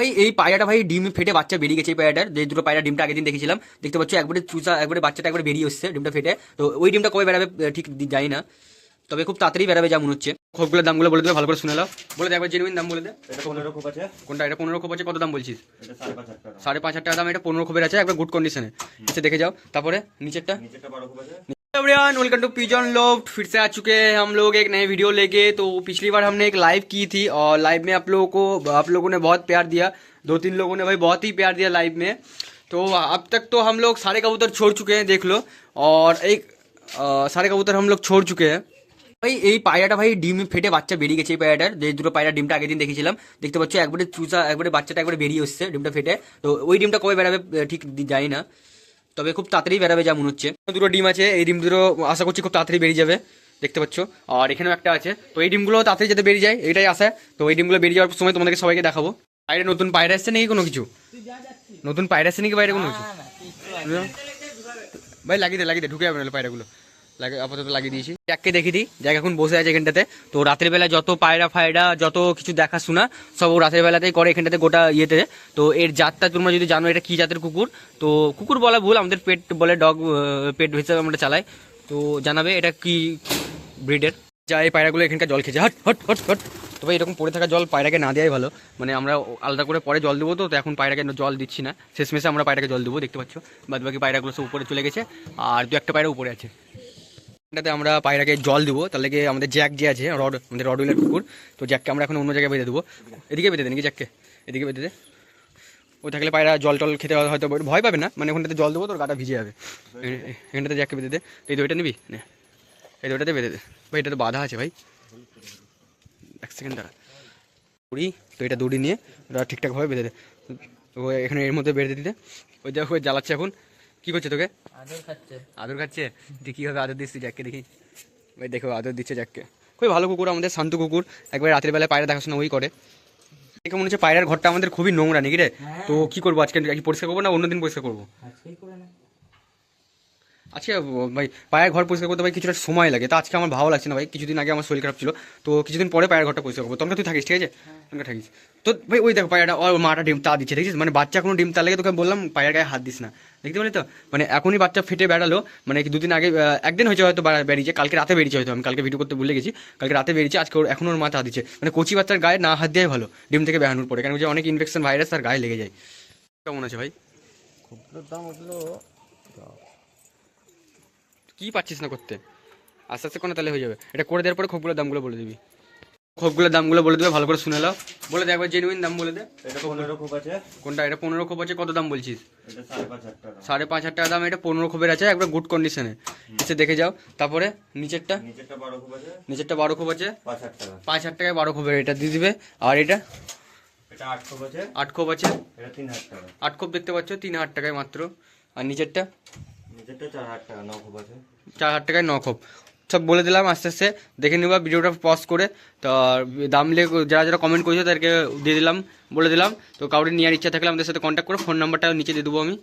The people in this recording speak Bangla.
ভাই এই পায়রাটা ভাই ডিম ফেটে বাচ্চা বেরিয়ে গেছে। এই পায়রাটার যে দুটো পায়রা ডিমটা আগের দিন দেখেছিলাম, দেখতে পাচ্ছ একবারে চুচা, একবারে বাচ্চাটা একবারে বেরিয়ে এসছে ডিমটা ফেটে। তো ওই ডিমটা কবে বেরাবে ঠিক জানি না, তবে খুব তাড়াতাড়ি বেরাবে যা মনে হচ্ছে। খোপগুলোর দামগুলো বলে দেবে, ভালো করে শুনে নাও। বলে দে একবার জেনুইন দাম বলে দে। এটা 15 খোপ আছে। কোনটা? এটা 15 খোপ আছে। কত দাম বলছিস? এটা 5.5 টাকা। 5,500 টাকা দাম। এটা 15 খোপের আছে, একবার গুড কন্ডিশনে। এসে দেখে যাও। তারপরে निचेरটা 12 খোপ আছে। Everyone welcome to pigeon loft. फिर से आ चुके हैं हम लोग एक नए वीडियो लेके। तो पिछली बार हमने एक लाइव की थी और लाइव में आप लोगों ने बहुत प्यार दिया। 2-3 लोगों ने भाई बहुत ही प्यार दिया लाइव में। तो अब तक तो हम लोग सारे कबूतर छोड़ चुके हैं, देख लो। और एक सारे कबूतर हम लोग छोड़ चुके हैं। ভাই এই পায়রাটা ভাই ডিম ফেটে বাচ্চা বেরিয়ে গেছে। এই পায়রাটার যে দুটো পায়রা ডিমটা আগের দিন দেখেছিলাম, দেখতে পাচ্ছ একবারে চুচা, একবারে বাচ্চাটা একবারে বেরিয়ে এসছে ডিমটা ফেটে। তো ওই ডিমটা কবে বেরাবে ঠিক জানি না, তবে খুব তাড়াতাড়ি বেরাবে যা মনে হচ্ছে। দুটো ডিম আছে, এই ডিম দুটো আশা করছি খুব তাড়াতাড়ি বেরিয়ে যাবে, দেখতে পাচ্ছ। আর এখানেও একটা আছে। তো এই ডিমগুলো তাড়াতাড়ি যাতে বেরিয়ে যায় এটাই আশা। তো এই ডিমগুলো বেরিয়ে যাওয়ার সময় তোমাদেরকে সবাইকে দেখাবো। বাইরে নতুন পায়রা এসছে নাকি কোনো কিছু? নতুন পায়রা এসছে নাকি বাইরে কোনো কিছু? ভাই লাগিয়ে দে ঢুকে যাবে না পায়রাগুলো। আপাতত লাগিয়ে দিয়েছি। জ্যাককে দেখিয়ে দিই, জ্যাক এখন বসে আছে এখানটাতে। তো রাতের বেলা যত পায়রা ফায়রা যত কিছু দেখাশোনা সব ও রাতের বেলাতেই করে এখানটাতে, গোটা ইয়েতে। তো এর জাতটা তোমরা যদি জানো এটা কি জাতের কুকুর, তো কুকুর বলা ভুল, আমাদের পেট বলে, ডগ পেট হিসেবে আমরা চালাই। তো জানাবে এটা কি ব্রিডের। যা এই পায়রাগুলো এখানকার জল খেয়েছে, হট হট হট হট। তো ভাই এরকম পড়ে থাকা জল পায়রাকে না দেওয়াই ভালো। মানে আমরা আলাদা করে পরে জল দেবো। তো এখন পায়রাকে জল দিচ্ছি না, শেষমেশে আমরা পায়রাকে জল দেবো, দেখতে পাচ্ছ। বাদ বাকি পায়রাগুলো সব উপরে চলে গেছে, আর দু একটা পায়রা উপরে আছে। এটাতে আমরা পায়রাকে জল দেবো, তাহলে কি আমাদের জ্যাক যে আছে আমাদের রডউইলের কুকুর, তো জ্যাককে আমরা এখন অন্য জায়গায় বেঁধে দেবো। এদিকে বেঁধে দেন নাকি জ্যাককে? এদিকে বেঁধে দে। ও থাকলে পায়রা জল টল খেতে হয়তো ভয় পাবে না, মানে ওখানটাতে জল দেবো তোর গাটা ভিজে যাবে। এখানটাতে জ্যাককে বেঁধে দে। তো এই দইটা নিবি, এই দইটাতে বেঁধে দে। ভাই এটা তো বাধা আছে ভাই, এক সেকেন্ড দাঁড়া করি। তো এটা দড়ি নিয়ে ওটা ঠিকঠাকভাবে বেঁধে দে। তো এখানে এর মধ্যে বেঁধে দিতে। ওই দেখো জ্বালাচ্ছে এখন। কি করছে তোকে? আদর খাচ্ছে। তুই কীভাবে আদর দিচ্ছিস জ্যাককে দেখি? ভাই দেখো আদর দিচ্ছে জ্যাককে। খুবই ভালো কুকুর, আমাদের শান্ত কুকুর। একবার রাতের বেলায় পায়রা দেখাশোনা ওই করে। দেখে মনে হচ্ছে পায়রার ঘরটা আমাদের খুবই নোংরা নাকি রে? তো কি করবো আজকে, পরিষ্কার করবো না অন্যদিন পরিষ্কার করবো? আচ্ছা ভাই, পায়ের ঘর পরিষ্কার করতে ভাই কিছুটা সময় লাগে। তো আজকে আমার ভালো লাগছে না ভাই, কিছুদিন আগে আমার শরীর খারাপ ছিল। তো কিছুদিন পরে পায়ের ঘরটা পরিষ্কার করবো। তখন তুই থাকিস, ঠিক আছে? তখন থাকিস। তো ভাই ওই দেখো পায়রাটা, ওর মাটা ডিম তা দিচ্ছে, দেখছিস? মানে বাচ্চা কোনো ডিম তা লেগে তোকে বললাম পায়ের গায়ে হাত দিস না, দেখতে পেলি তো? মানে এখনই বাচ্চা ফেটে বেড়ালো, মানে দুদিন আগে, একদিন হয়েছে হয়তো বেরিয়েছে, কালকে রাতে বেরিয়েছে হয়তো। আমি কালকে ভিডিও করতে ভুলে গেছি, কালকে রাতে বেরিয়েছে। আজকে ওর এখন ওর মাথা হাত দিচ্ছে। মানে কচি বাচ্চার গায়ে না হাত দেওয়াই ভালো ডিম থেকে বেরানোর পরে, কারণ যে অনেক ইনফেকশন ভাইরাস তার গায়ে লেগে যায়। কেমন আছে ভাই? খোপগুলোর দাম উঠলো। কি পাচ্ছিস না করতে? আস্তে আস্তে কোনো তাহলে হয়ে যাবে। এটা করে দেওয়ার পরে খোপগুলোর দামগুলো বলে দিবি। খোপগুলোর দামগুলো বলে দেবে, ভালো করে শুনে নাও। বলে দে একবার জেনুইন দাম বলে দে। এটা 15 খোপ আছে। কোনটা? এটা 15 খোপ আছে। কত দাম বলছিস? এটা 5.5 টাকা। 5,500 টাকা দাম। এটা 15 খোপের আছে, একবার গুড কন্ডিশনে। এসে দেখে যাও। তারপরে নিচেরটা 12 খোপ আছে। নিচেরটা 12 খোপ আছে। 5.5 টাকা। 5,000 টাকায় 12 খোপের এটা দিয়ে দিবে। আর এটা এটা 8 খোপ আছে। 8 খোপ আছে। এটা 3,000 টাকা। 8 খোপ দেখতে পাচ্ছ 3,000 টাকায় মাত্র। আর নিচেরটা 4,000 টাকা। 9 খোপ আছে। 4,000 টাকায় 9 খোপ। সব বলে দিলাম, আস্তে আস্তে দেখে নেবা ভিডিওটা পজ করে। তো দাম নিয়ে যারা যারা কমেন্ট করেছে তাদেরকে দিয়ে দিলাম, বলে দিলাম। তো কাউরে নেওয়ার ইচ্ছা থাকলে আমাদের সাথে কন্ট্যাক্ট করো, ফোন নাম্বারটা নিচে দিয়ে দেবো আমি।